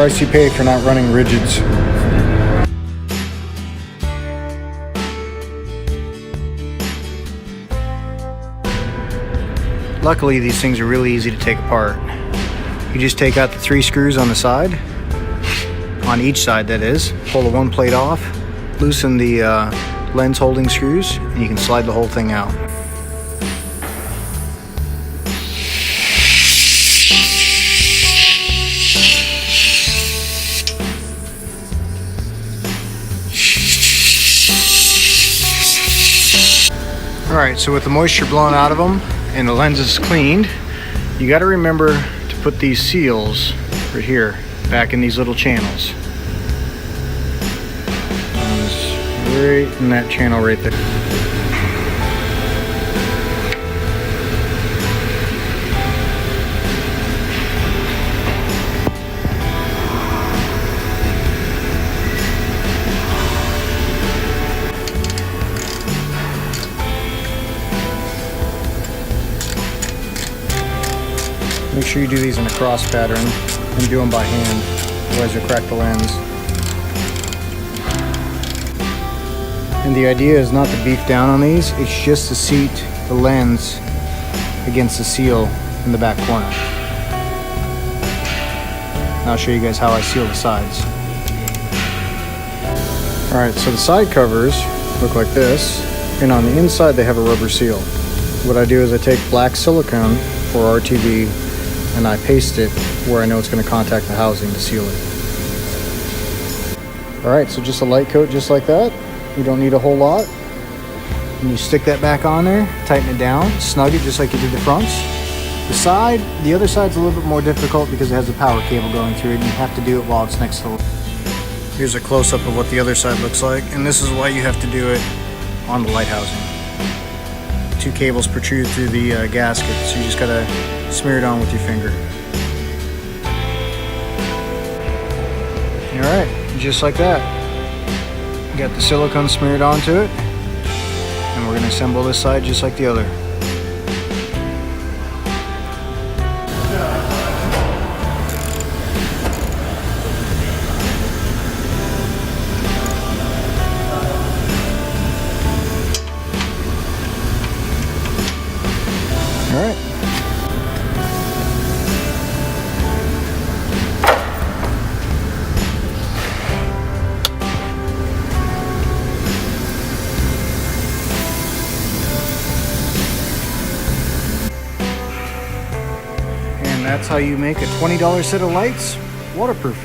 price you pay for not running rigids. Luckily, these things are really easy to take apart. You just take out the 3 screws on the side, on each side that is, pull the one plate off, loosen the lens holding screws, and you can slide the whole thing out. Alright, so with the moisture blown out of them and the lenses cleaned, you got to remember to put these seals right here back in these little channels. Right in that channel right there. Make sure you do these in a cross pattern and do them by hand, otherwise you'll crack the lens. And the idea is not to beef down on these, it's just to seat the lens against the seal in the back corner. And I'll show you guys how I seal the sides. Alright, so the side covers look like this, and on the inside they have a rubber seal. What I do is I take black silicone for RTV and I paste it where I know it's going to contact the housing to seal it. Alright, so just a light coat just like that. You don't need a whole lot. And you stick that back on there, tighten it down, snug it just like you did the fronts. The other side's a little bit more difficult because it has a power cable going through it and you have to do it while it's next to the... Here's a close-up of what the other side looks like, and this is why you have to do it on the light housing. 2 cables protrude through the gasket, so you just gotta smear it on with your finger. Alright, just like that. Got the silicone smeared onto it, and we're going to assemble this side just like the other. All right. And that's how you make a $20 set of lights waterproof.